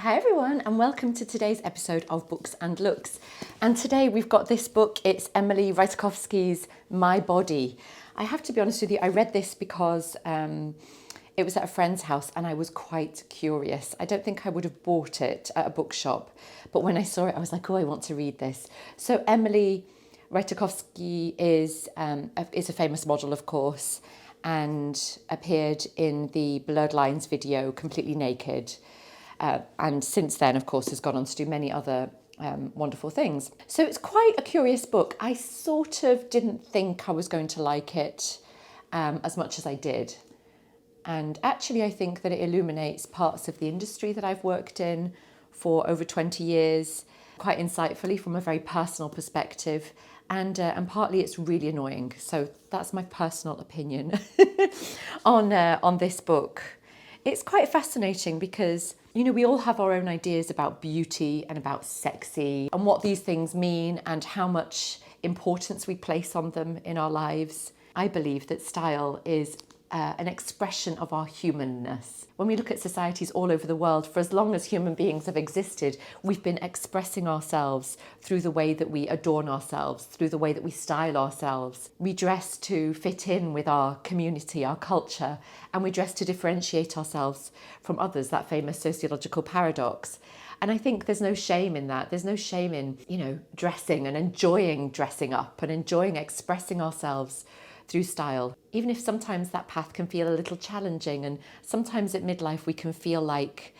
Hi everyone, and welcome to today's episode of Books and Looks. And today we've got this book. It's Emily Ratajkowski's My Body. I have to be honest with you, I read this because it was at a friend's house and I was quite curious. I don't think I would have bought it at a bookshop, but when I saw it I was like, oh, I want to read this. So Emily Ratajkowski is a famous model, of course, and appeared in the Blurred Lines video completely naked. And since then, of course, has gone on to do many other wonderful things. So it's quite a curious book. I sort of didn't think I was going to like it as much as I did. And actually, I think that it illuminates parts of the industry that I've worked in for over 20 years, quite insightfully from a very personal perspective. And partly it's really annoying. So that's my personal opinion on this book. It's quite fascinating because, you know, we all have our own ideas about beauty and about sexy and what these things mean and how much importance we place on them in our lives. I believe that style is an expression of our humanness. When we look at societies all over the world, for as long as human beings have existed, we've been expressing ourselves through the way that we adorn ourselves, through the way that we style ourselves. We dress to fit in with our community, our culture, and we dress to differentiate ourselves from others, that famous sociological paradox. And I think there's no shame in that. There's no shame in, you know, dressing and enjoying dressing up and enjoying expressing ourselves through style, even if sometimes that path can feel a little challenging, and sometimes at midlife we can feel like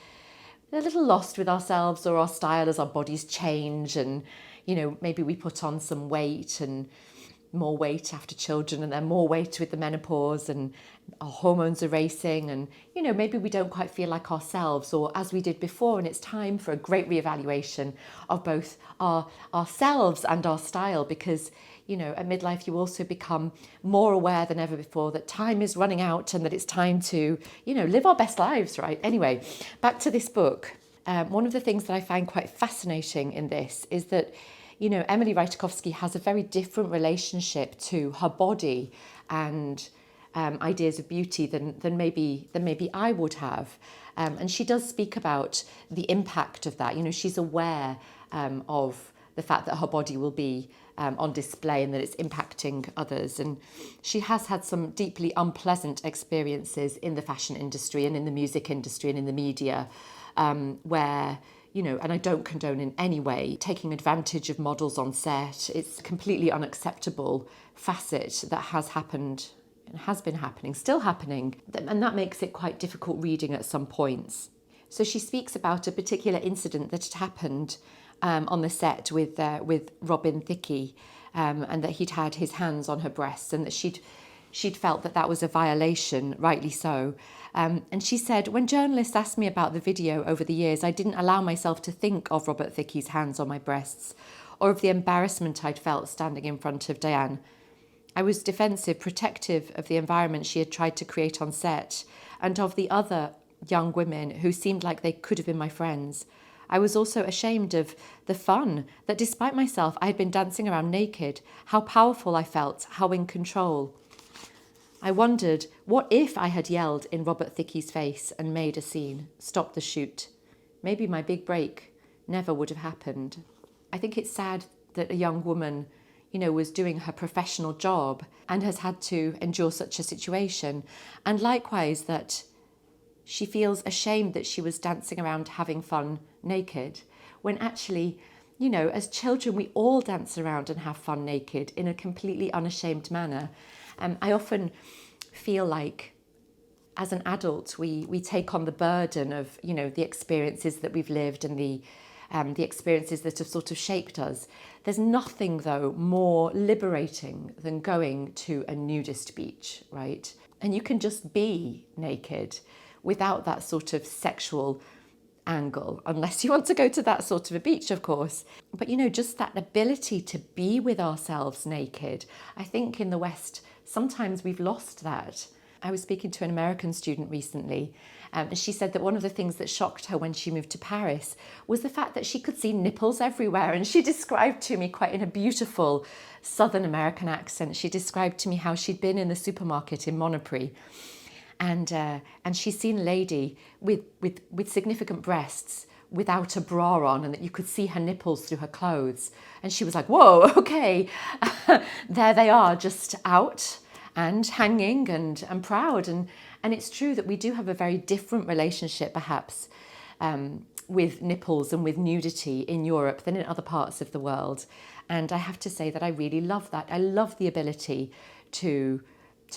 a little lost with ourselves or our style as our bodies change, and, you know, maybe we put on some weight and more weight after children and then more weight with the menopause and our hormones are racing, and, you know, maybe we don't quite feel like ourselves or as we did before, and it's time for a great reevaluation of both ourselves and our style, because, you know, at midlife you also become more aware than ever before that time is running out and that it's time to, you know, live our best lives, right? Anyway, back to this book. One of the things that I find quite fascinating in this is that, you know, Emily Ratajkowski has a very different relationship to her body and ideas of beauty than maybe I would have. And she does speak about the impact of that. You know, she's aware of the fact that her body will be on display and that it's impacting others. And she has had some deeply unpleasant experiences in the fashion industry and in the music industry and in the media where, you know, and I don't condone in any way taking advantage of models on set. It's a completely unacceptable facet that has happened and has been happening, still happening. And that makes it quite difficult reading at some points. So she speaks about a particular incident that had happened on the set with Robin Thicke, and that he'd had his hands on her breasts and that she'd felt that was a violation, rightly so. And she said, when journalists asked me about the video over the years, I didn't allow myself to think of Robert Thicke's hands on my breasts or of the embarrassment I'd felt standing in front of Diane. I was defensive, protective of the environment she had tried to create on set and of the other young women who seemed like they could have been my friends. I was also ashamed of the fun that despite myself I had been dancing around naked, how powerful I felt, how in control. I wondered, what if I had yelled in Robert Thicke's face and made a scene, stopped the shoot? Maybe my big break never would have happened. I think it's sad that a young woman, you know, was doing her professional job and has had to endure such a situation. And likewise that she feels ashamed that she was dancing around having fun naked, when actually, you know, as children, we all dance around and have fun naked in a completely unashamed manner. I often feel like as an adult, we take on the burden of, you know, the experiences that we've lived and the experiences that have sort of shaped us. There's nothing, though, more liberating than going to a nudist beach, right? And you can just be naked without that sort of sexual angle, unless you want to go to that sort of a beach, of course. But, you know, just that ability to be with ourselves naked. I think in the West, sometimes we've lost that. I was speaking to an American student recently, and she said that one of the things that shocked her when she moved to Paris was the fact that she could see nipples everywhere. And she described to me, quite in a beautiful Southern American accent, she described to me how she'd been in the supermarket in Monoprix, and she's seen a lady with significant breasts without a bra on and that you could see her nipples through her clothes. And she was like, whoa, okay, there they are, just out and hanging and proud. And it's true that we do have a very different relationship perhaps with nipples and with nudity in Europe than in other parts of the world. And I have to say that I really love that. I love the ability to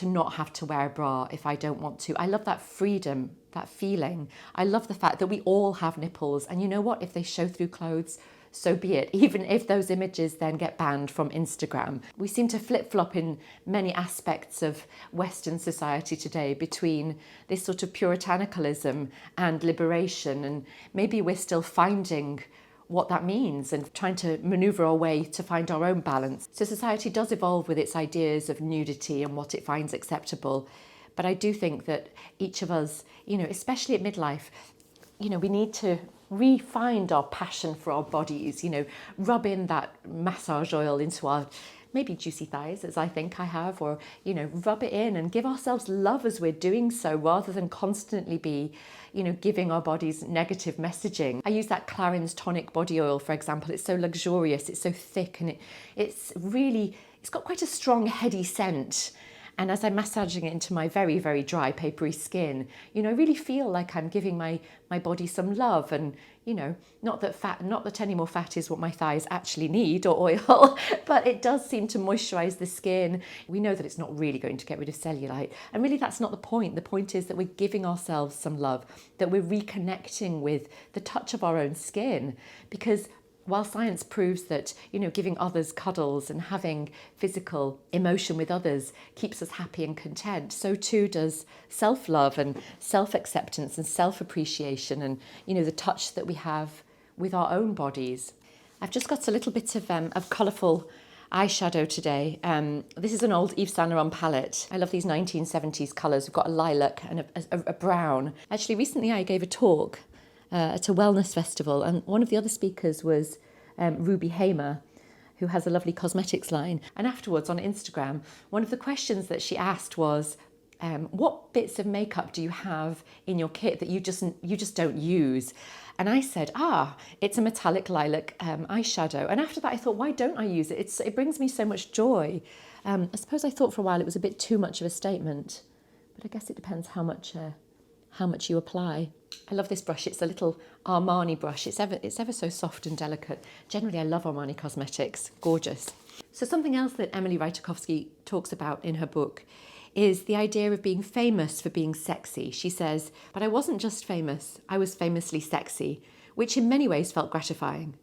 not have to wear a bra if I don't want to. I love that freedom, that feeling. I love the fact that we all have nipples. And you know what? If they show through clothes, so be it, even if those images then get banned from Instagram. We seem to flip-flop in many aspects of Western society today between this sort of puritanicalism and liberation, and maybe we're still finding what that means and trying to maneuver our way to find our own balance. So society does evolve with its ideas of nudity and what it finds acceptable. But I do think that each of us, especially at midlife, we need to re-find our passion for our bodies, rub in that massage oil into our maybe juicy thighs, as I think I have, or, rub it in and give ourselves love as we're doing so, rather than constantly be, giving our bodies negative messaging. I use that Clarins tonic body oil, for example. It's so luxurious, it's so thick, and it's got quite a strong, heady scent. And as I'm massaging it into my very, very dry, papery skin, I really feel like I'm giving my body some love. And, not that any more fat is what my thighs actually need, or oil, but it does seem to moisturize the skin. We know that it's not really going to get rid of cellulite. And really, that's not the point. The point is that we're giving ourselves some love, that we're reconnecting with the touch of our own skin. Because while science proves that, giving others cuddles and having physical emotion with others keeps us happy and content, so too does self-love and self-acceptance and self-appreciation and, the touch that we have with our own bodies. I've just got a little bit of colourful eyeshadow today. This is an old Yves Saint Laurent palette. I love these 1970s colours. We've got a lilac and a brown. Actually, recently I gave a talk at a wellness festival, and one of the other speakers was Ruby Hamer, who has a lovely cosmetics line. And afterwards on Instagram, one of the questions that she asked was, what bits of makeup do you have in your kit that you just don't use? And I said, it's a metallic lilac eyeshadow. And after that I thought, why don't I use it? It brings me so much joy. I suppose I thought for a while it was a bit too much of a statement, but I guess it depends how much you apply. I love this brush. It's a little Armani brush. It's ever so soft and delicate. Generally, I love Armani cosmetics. Gorgeous. So something else that Emily Ratajkowski talks about in her book is the idea of being famous for being sexy. She says, but I wasn't just famous, I was famously sexy, which in many ways felt gratifying.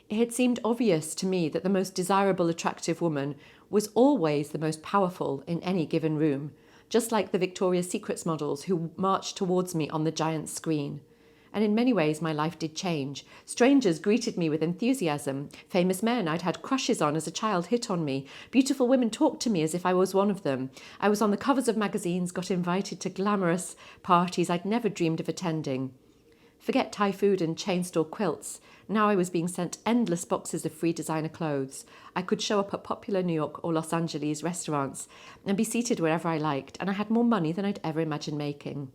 It had seemed obvious to me that the most desirable, attractive woman was always the most powerful in any given room, just like the Victoria's Secrets models who marched towards me on the giant screen. And in many ways, my life did change. Strangers greeted me with enthusiasm. Famous men I'd had crushes on as a child hit on me. Beautiful women talked to me as if I was one of them. I was on the covers of magazines, got invited to glamorous parties I'd never dreamed of attending. Forget Thai food and chain store quilts. Now I was being sent endless boxes of free designer clothes. I could show up at popular New York or Los Angeles restaurants and be seated wherever I liked, and I had more money than I'd ever imagined making.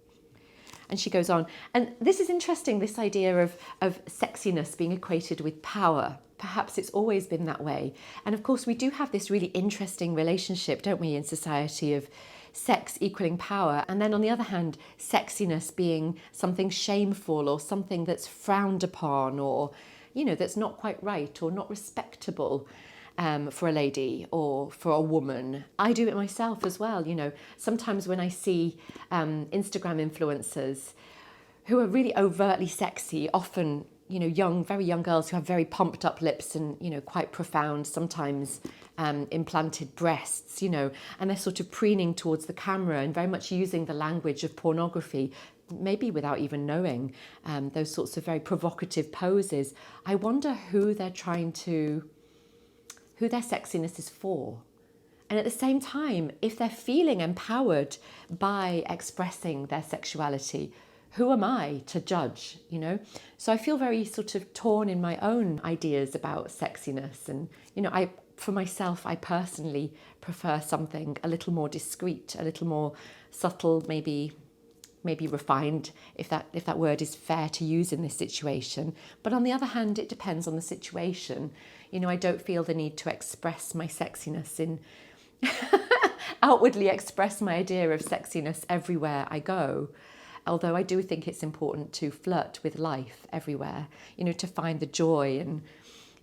And she goes on. And this is interesting, this idea of sexiness being equated with power. Perhaps it's always been that way. And of course, we do have this really interesting relationship, don't we, in society, of sex equaling power. And then on the other hand, sexiness being something shameful or something that's frowned upon or, that's not quite right or not respectable. For a lady or for a woman. I do it myself as well. Sometimes when I see Instagram influencers who are really overtly sexy, often, very young girls who have very pumped up lips and, quite profound, sometimes implanted breasts, and they're sort of preening towards the camera and very much using the language of pornography, maybe without even knowing, those sorts of very provocative poses. I wonder who their sexiness is for. And at the same time, if they're feeling empowered by expressing their sexuality, who am I to judge, So I feel very sort of torn in my own ideas about sexiness. And, for myself, I personally prefer something a little more discreet, a little more subtle, maybe maybe refined, if that word is fair to use in this situation. But on the other hand, it depends on the situation. I don't feel the need to express my sexiness outwardly express my idea of sexiness everywhere I go. Although I do think it's important to flirt with life everywhere, to find the joy and,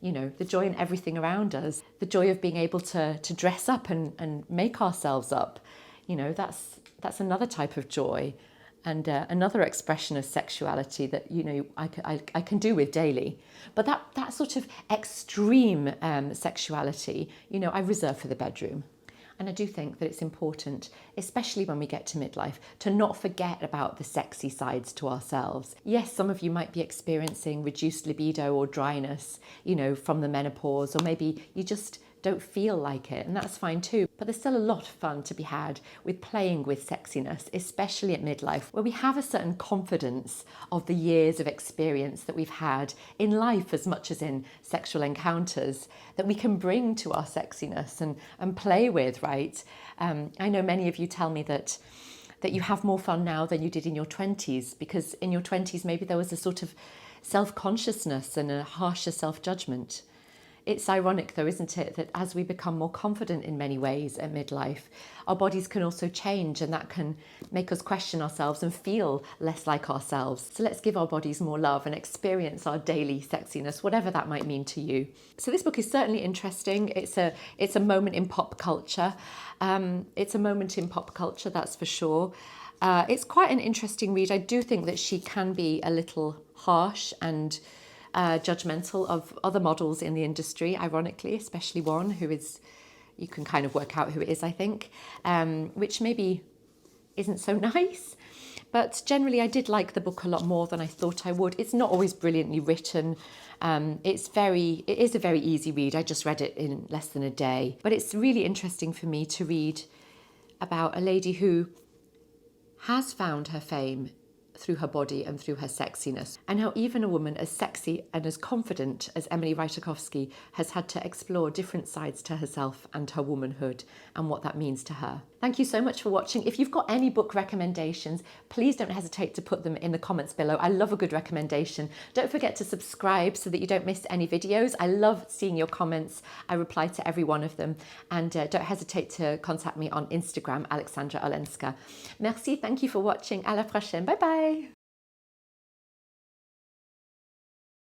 the joy in everything around us, the joy of being able to dress up and make ourselves up. That's another type of joy and another expression of sexuality that, I can do with daily. But that sort of extreme sexuality, I reserve for the bedroom. And I do think that it's important, especially when we get to midlife, to not forget about the sexy sides to ourselves. Yes, some of you might be experiencing reduced libido or dryness, from the menopause, or maybe you just don't feel like it, and that's fine too. But there's still a lot of fun to be had with playing with sexiness, especially at midlife, where we have a certain confidence of the years of experience that we've had in life as much as in sexual encounters that we can bring to our sexiness and play with, right? I know many of you tell me that you have more fun now than you did in your 20s, because in your 20s maybe there was a sort of self-consciousness and a harsher self-judgment. It's ironic though, isn't it, that as we become more confident in many ways at midlife, our bodies can also change, and that can make us question ourselves and feel less like ourselves. So let's give our bodies more love and experience our daily sexiness, whatever that might mean to you. So this book is certainly interesting. It's a moment in pop culture. It's a moment in pop culture, that's for sure. It's quite an interesting read. I do think that she can be a little harsh and judgmental of other models in the industry, ironically, especially one who is, you can kind of work out who it is, I think, which maybe isn't so nice. But generally, I did like the book a lot more than I thought I would. It's not always brilliantly written. It is a very easy read. I just read it in less than a day. But it's really interesting for me to read about a lady who has found her fame through her body and through her sexiness, and how even a woman as sexy and as confident as Emily Ratajkowski has had to explore different sides to herself and her womanhood and what that means to her. Thank you so much for watching. If you've got any book recommendations, please don't hesitate to put them in the comments below. I love a good recommendation. Don't forget to subscribe so that you don't miss any videos. I love seeing your comments. I reply to every one of them. And don't hesitate to contact me on Instagram, Aleksandra Olenska. Merci, thank you for watching. À la prochaine. Bye bye.